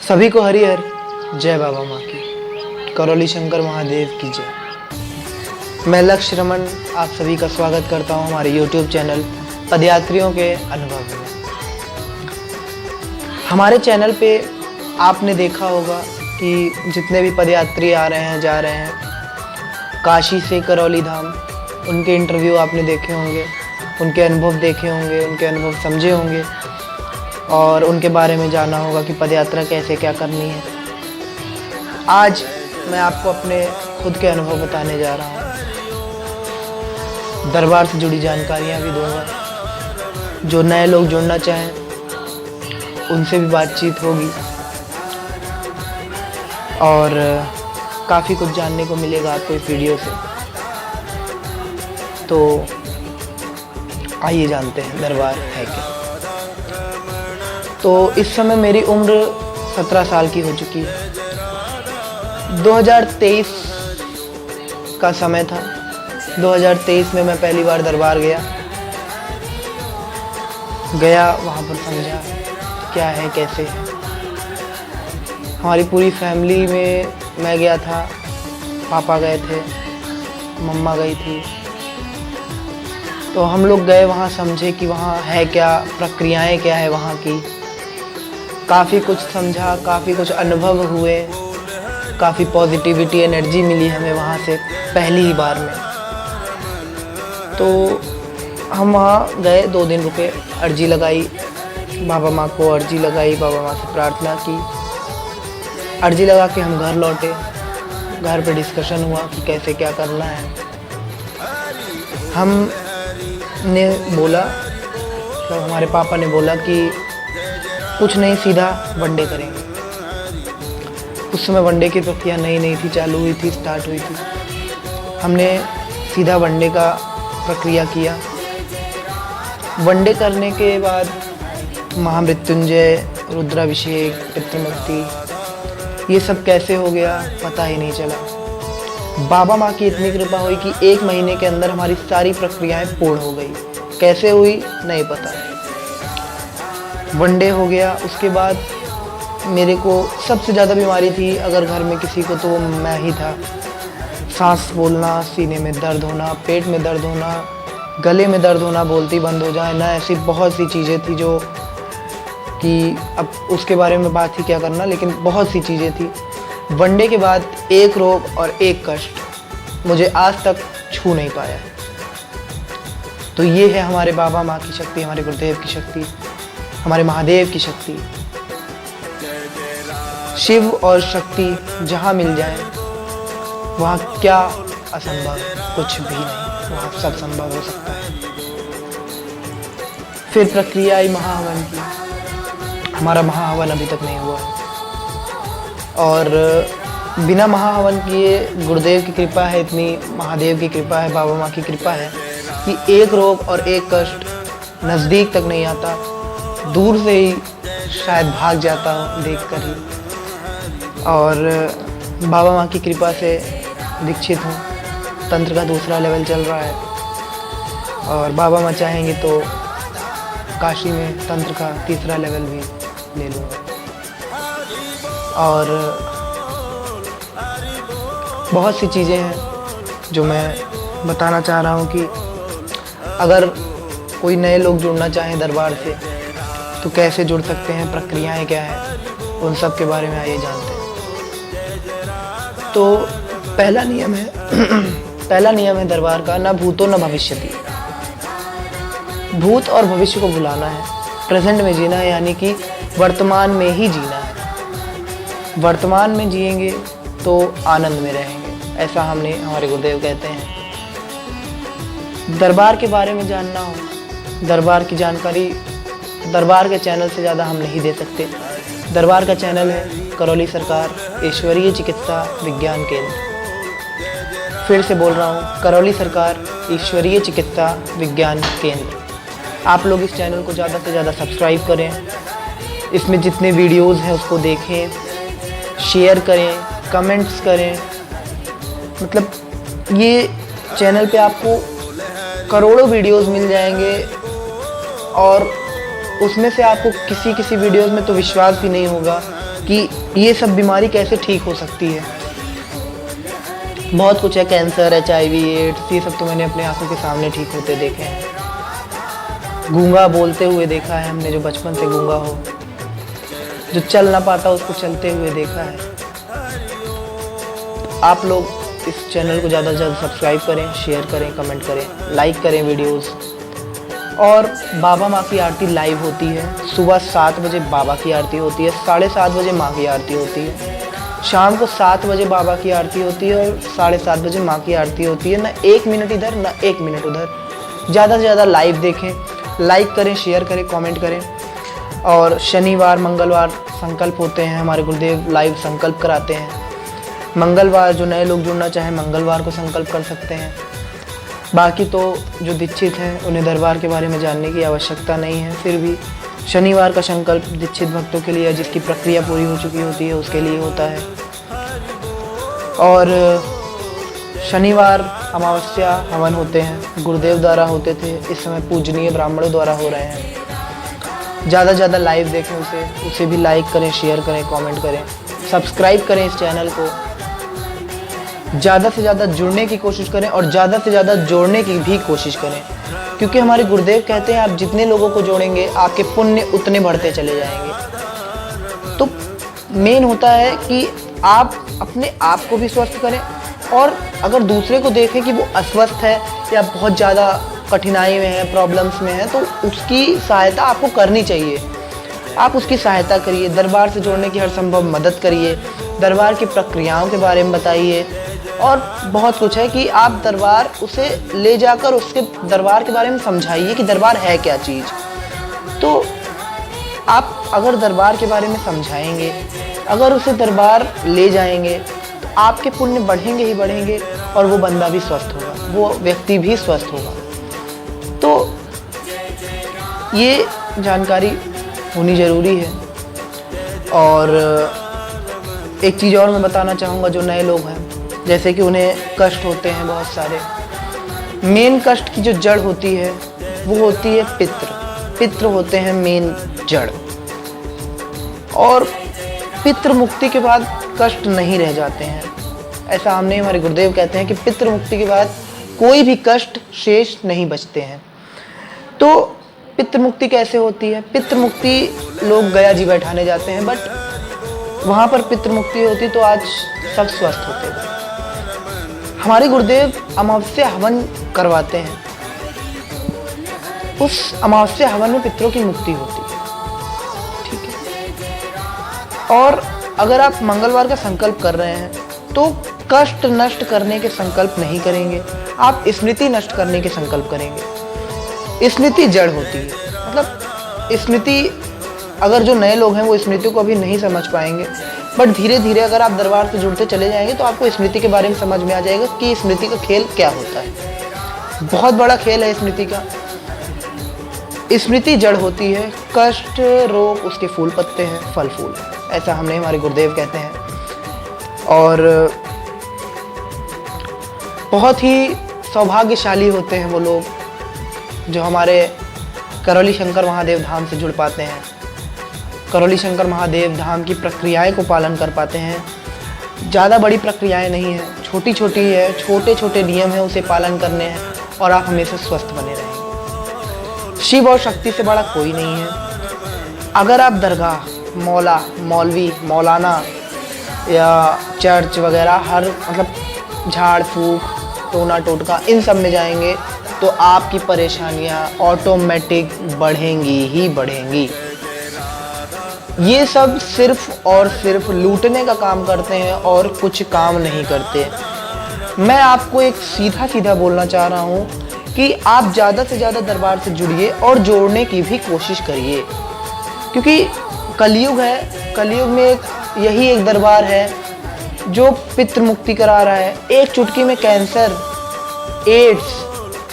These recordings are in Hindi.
सभी को हरिहर जय बाबा माँ की, करौली शंकर महादेव की जय। मैं लक्ष्य रमन आप सभी का स्वागत करता हूँ हमारे YouTube चैनल पदयात्रियों के अनुभव में। हमारे चैनल पे आपने देखा होगा कि जितने भी पदयात्री आ रहे हैं जा रहे हैं काशी से करौली धाम, उनके इंटरव्यू आपने देखे होंगे, उनके अनुभव देखे होंगे, उनके अनुभव समझे होंगे और उनके बारे में जाना होगा कि पदयात्रा कैसे क्या करनी है। आज मैं आपको अपने खुद के अनुभव बताने जा रहा हूँ। दरबार से जुड़ी जानकारियाँ भी दूंगा। जो नए लोग जुड़ना चाहें उनसे भी बातचीत होगी और काफ़ी कुछ जानने को मिलेगा आपको इस वीडियो से। तो आइए जानते हैं दरबार है क्या। तो इस समय मेरी उम्र 17 साल की हो चुकी है। 2023 का समय था। 2023 में मैं पहली बार दरबार गया, वहाँ पर समझा क्या है कैसे है। हमारी पूरी फैमिली में मैं गया था, पापा गए थे, मम्मा गई थी। तो हम लोग गए वहाँ, समझे कि वहाँ है क्या, प्रक्रियाएं क्या है वहाँ की। काफ़ी कुछ समझा, काफ़ी कुछ अनुभव हुए, काफ़ी पॉजिटिविटी एनर्जी मिली हमें वहाँ से पहली ही बार में। तो हम वहाँ गए, 2 दिन रुके, अर्जी लगाई बाबा माँ को, अर्जी लगाई, बाबा माँ से प्रार्थना की। अर्जी लगा के हम घर लौटे। घर पे डिस्कशन हुआ कि कैसे क्या करना है। हमने बोला, तो हमारे पापा ने बोला कि कुछ नहीं, सीधा वनडे करेंगे। उस समय वनडे की प्रक्रिया नई थी, चालू हुई थी, स्टार्ट हुई थी। हमने सीधा वनडे का प्रक्रिया किया। वनडे करने के बाद महामृत्युंजय, रुद्राभिषेक, पितृमुक्ति, ये सब कैसे हो गया पता ही नहीं चला। बाबा माँ की इतनी कृपा हुई कि 1 महीने के अंदर हमारी सारी प्रक्रियाएं पूर्ण हो गई। कैसे हुई नहीं पता। वनडे हो गया। उसके बाद मेरे को सबसे ज़्यादा बीमारी थी अगर घर में किसी को, तो वो मैं ही था। सांस बोलना, सीने में दर्द होना, पेट में दर्द होना, गले में दर्द होना, बोलती बंद हो जाए ना, ऐसी बहुत सी चीज़ें थी जो कि अब उसके बारे में बात ही क्या करना, लेकिन बहुत सी चीज़ें थी। वनडे के बाद एक रोग और एक कष्ट मुझे आज तक छू नहीं पाया। तो ये है हमारे बाबा माँ की शक्ति, हमारे गुरुदेव की शक्ति, हमारे महादेव की शक्ति। शिव और शक्ति जहाँ मिल जाए वहाँ क्या असंभव, कुछ भी नहीं, वहाँ सब संभव हो सकता है। फिर प्रक्रिया आई महाहवन की। हमारा महाहवन अभी तक नहीं हुआ और बिना महाहवन किए गुरुदेव की कृपा है, इतनी महादेव की कृपा है, बाबा माँ की कृपा है कि एक रोग और एक कष्ट नज़दीक तक नहीं आता। दूर से ही शायद भाग जाता हूँ देखकर ही। और बाबा माँ की कृपा से दीक्षित हूँ। तंत्र का दूसरा लेवल चल रहा है और बाबा माँ चाहेंगे तो काशी में तंत्र का तीसरा लेवल भी ले लूँगा। और बहुत सी चीज़ें हैं जो मैं बताना चाह रहा हूँ कि अगर कोई नए लोग जुड़ना चाहें दरबार से तो कैसे जुड़ सकते हैं, प्रक्रियाएं क्या हैं, उन सब के बारे में आइए जानते हैं। तो पहला नियम है पहला नियम है दरबार का, न भूतो न भविष्यति। भूत और भविष्य को भुलाना है, प्रेजेंट में जीना है, यानी कि वर्तमान में ही जीना है। वर्तमान में जिएंगे तो आनंद में रहेंगे, ऐसा हमारे गुरुदेव कहते हैं। दरबार के बारे में जानना हो, दरबार की जानकारी दरबार के चैनल से ज़्यादा हम नहीं दे सकते। दरबार का चैनल है करौली सरकार ईश्वरीय चिकित्सा विज्ञान केंद्र। फिर से बोल रहा हूँ, करौली सरकार ईश्वरीय चिकित्सा विज्ञान केंद्र। आप लोग इस चैनल को ज़्यादा से ज़्यादा सब्सक्राइब करें, इसमें जितने वीडियोज़ हैं उसको देखें, शेयर करें, कमेंट्स करें। मतलब ये चैनल पे आपको करोड़ों वीडियोज़ मिल जाएंगे और उसमें से आपको किसी किसी वीडियोस में तो विश्वास भी नहीं होगा कि ये सब बीमारी कैसे ठीक हो सकती है। बहुत कुछ है, कैंसर, HIV, एड्स, ये सब तो मैंने अपने आंखों के सामने ठीक होते देखे हैं। गूंगा बोलते हुए देखा है हमने, जो बचपन से गूंगा हो, जो चल ना पाता उसको चलते हुए देखा है। आप लोग इस चैनल को ज़्यादा से ज़्यादा सब्सक्राइब करें, शेयर करें, कमेंट करें, लाइक करें वीडियोस। और बाबा माँ की आरती लाइव होती है। सुबह 7 बजे बाबा की आरती होती है, 7:30 बजे माँ की आरती होती है, शाम को 7 बजे बाबा की आरती होती है और 7:30 बजे माँ की आरती होती है। ना 1 मिनट इधर, ना 1 मिनट उधर। ज़्यादा से ज़्यादा लाइव देखें, लाइक करें, शेयर करें, कमेंट करें। और शनिवार मंगलवार संकल्प होते हैं, हमारे गुरुदेव लाइव संकल्प कराते हैं। मंगलवार जो नए लोग जुड़ना चाहें मंगलवार को संकल्प कर सकते हैं। बाकी तो जो दीक्षित हैं उन्हें दरबार के बारे में जानने की आवश्यकता नहीं है, फिर भी शनिवार का संकल्प दीक्षित भक्तों के लिए, जिसकी प्रक्रिया पूरी हो चुकी होती है, उसके लिए होता है। और शनिवार अमावस्या हवन होते हैं, गुरुदेव द्वारा होते थे, इस समय पूजनीय ब्राह्मणों द्वारा हो रहे हैं। ज़्यादा से ज़्यादा लाइव देखें उसे भी लाइक करें, शेयर करें, कमेंट करें, सब्सक्राइब करें इस चैनल को। ज़्यादा से ज़्यादा जुड़ने की कोशिश करें और ज़्यादा से ज़्यादा जोड़ने की भी कोशिश करें, क्योंकि हमारे गुरुदेव कहते हैं आप जितने लोगों को जोड़ेंगे आपके पुण्य उतने बढ़ते चले जाएंगे। तो मेन होता है कि आप अपने आप को भी स्वस्थ करें, और अगर दूसरे को देखें कि वो अस्वस्थ है या बहुत ज़्यादा कठिनाई में है, प्रॉब्लम्स में है, तो उसकी सहायता आपको करनी चाहिए। आप उसकी सहायता करिए, दरबार से जोड़ने की हर संभव मदद करिए, दरबार की प्रक्रियाओं के बारे में बताइए। और बहुत कुछ है कि आप दरबार उसे ले जाकर उसके दरबार के बारे में समझाइए कि दरबार है क्या चीज़। तो आप अगर दरबार के बारे में समझाएंगे, अगर उसे दरबार ले जाएंगे, तो आपके पुण्य बढ़ेंगे ही बढ़ेंगे और वो बंदा भी स्वस्थ होगा, वो व्यक्ति भी स्वस्थ होगा। तो ये जानकारी होनी ज़रूरी है। और एक चीज़ और मैं बताना चाहूँगा, जो नए लोग हैं, जैसे कि उन्हें कष्ट होते हैं बहुत सारे। मेन कष्ट की जो जड़ होती है वो होती है पितृ होते हैं मेन जड़। और पितृ मुक्ति के बाद कष्ट नहीं रह जाते हैं, ऐसा हमने, हमारे गुरुदेव कहते हैं कि पितृ मुक्ति के बाद कोई भी कष्ट शेष नहीं बचते हैं। तो पितृ मुक्ति कैसे होती है? पितृ मुक्ति लोग गया जी बैठाने जाते हैं, बट वहाँ पर पितृ मुक्ति होती तो आज सब स्वस्थ होते हैं। हमारे गुरुदेव अमावस्या हवन करवाते हैं, उस अमावस्या हवन में पितरों की मुक्ति होती है, ठीक है। और अगर आप मंगलवार का संकल्प कर रहे हैं तो कष्ट नष्ट करने के संकल्प नहीं करेंगे, आप स्मृति नष्ट करने के संकल्प करेंगे। स्मृति जड़ होती है, मतलब स्मृति, अगर जो नए लोग हैं वो स्मृति को अभी नहीं समझ पाएंगे, बट धीरे धीरे अगर आप दरबार से जुड़ते चले जाएंगे तो आपको स्मृति के बारे में समझ में आ जाएगा कि स्मृति का खेल क्या होता है। बहुत बड़ा खेल है स्मृति का। स्मृति जड़ होती है, कष्ट रोग उसके फूल पत्ते हैं, फल फूल, ऐसा हमने, हमारे गुरुदेव कहते हैं। और बहुत ही सौभाग्यशाली होते हैं वो लोग जो हमारे करौली शंकर महादेव धाम से जुड़ पाते हैं, करौली शंकर महादेव धाम की प्रक्रियाएं को पालन कर पाते हैं। ज़्यादा बड़ी प्रक्रियाएं नहीं हैं, छोटी छोटी है, छोटे छोटे नियम हैं, उसे पालन करने हैं और आप हमेशा स्वस्थ बने रहेंगे। शिव और शक्ति से बड़ा कोई नहीं है। अगर आप दरगाह, मौला, मौलवी, मौलाना या चर्च वगैरह, हर मतलब झाड़ फूक, टोना टोटका, इन सब में जाएंगे तो आपकी परेशानियां ऑटोमेटिक बढ़ेंगी ही बढ़ेंगी। ये सब सिर्फ और सिर्फ लूटने का काम करते हैं और कुछ काम नहीं करते। मैं आपको एक सीधा सीधा बोलना चाह रहा हूँ कि आप ज़्यादा से ज़्यादा दरबार से जुड़िए और जोड़ने की भी कोशिश करिए, क्योंकि कलयुग है। कलयुग में यही एक दरबार है जो पितृ मुक्ति करा रहा है। एक चुटकी में कैंसर, एड्स,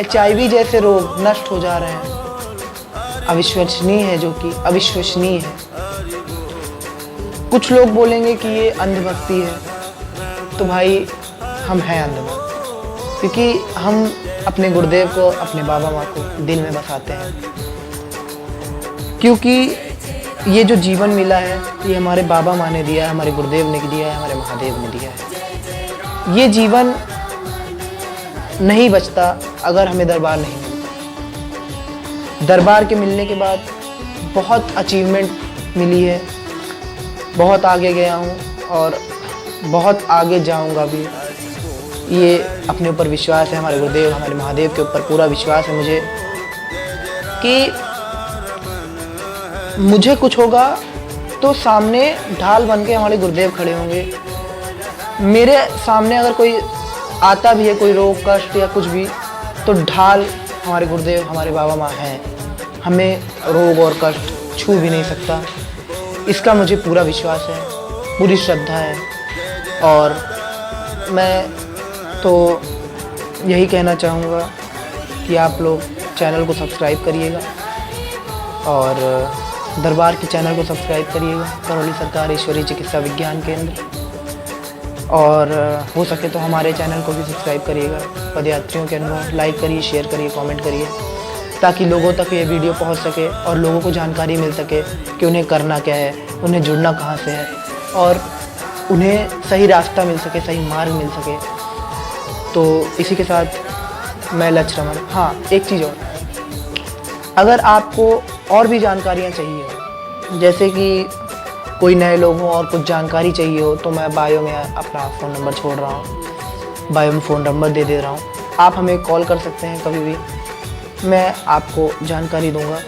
HIV जैसे रोग नष्ट हो जा रहे हैं। अविश्वसनीय है, जो कि अविश्वसनीय है। कुछ लोग बोलेंगे कि ये अंधभक्ति है, तो भाई हम हैं अंधभक्त, क्योंकि हम अपने गुरुदेव को, अपने बाबा माँ को दिल में बसाते हैं। क्योंकि ये जो जीवन मिला है ये हमारे बाबा माँ ने दिया है, हमारे गुरुदेव ने दिया है, हमारे महादेव ने दिया है। ये जीवन नहीं बचता अगर हमें दरबार नहीं मिलता। दरबार के मिलने के बाद बहुत अचीवमेंट मिली है, बहुत आगे गया हूँ और बहुत आगे जाऊँगा भी। ये अपने ऊपर विश्वास है, हमारे गुरुदेव हमारे महादेव के ऊपर पूरा विश्वास है मुझे कि मुझे कुछ होगा तो सामने ढाल बन के हमारे गुरुदेव खड़े होंगे। मेरे सामने अगर कोई आता भी है, कोई रोग कष्ट या कुछ भी, तो ढाल हमारे गुरुदेव हमारे बाबा माँ हैं। हमें रोग और कष्ट छू भी नहीं सकता, इसका मुझे पूरा विश्वास है, पूरी श्रद्धा है। और मैं तो यही कहना चाहूँगा कि आप लोग चैनल को सब्सक्राइब करिएगा और दरबार के चैनल को सब्सक्राइब करिएगा, करौली सरकार ईश्वरीय चिकित्सा विज्ञान केंद्र। और हो सके तो हमारे चैनल को भी सब्सक्राइब करिएगा। पदयात्रियों के अनुभव लाइक करिए, शेयर करिए, कमेंट करिए, ताकि लोगों तक ये वीडियो पहुंच सके और लोगों को जानकारी मिल सके कि उन्हें करना क्या है, उन्हें जुड़ना कहाँ से है और उन्हें सही रास्ता मिल सके, सही मार्ग मिल सके। तो इसी के साथ मैं लक्ष्य रमन। हाँ, एक चीज़ और, अगर आपको और भी जानकारियाँ चाहिए हो, जैसे कि कोई नए लोग हों और कुछ जानकारी चाहिए हो, तो मैं बायो में अपना फ़ोन नंबर छोड़ रहा हूँ, बायो में फ़ोन नंबर दे रहा हूँ। आप हमें कॉल कर सकते हैं कभी भी, मैं आपको जानकारी दूंगा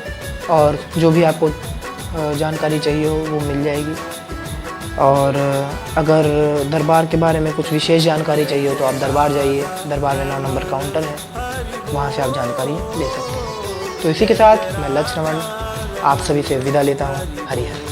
और जो भी आपको जानकारी चाहिए हो वो मिल जाएगी। और अगर दरबार के बारे में कुछ विशेष जानकारी चाहिए हो तो आप दरबार जाइए, दरबार में 9 नंबर काउंटर है, वहाँ से आप जानकारी ले सकते हैं। तो इसी के साथ मैं लक्ष्य रमन आप सभी से विदा लेता हूँ। हरि हर।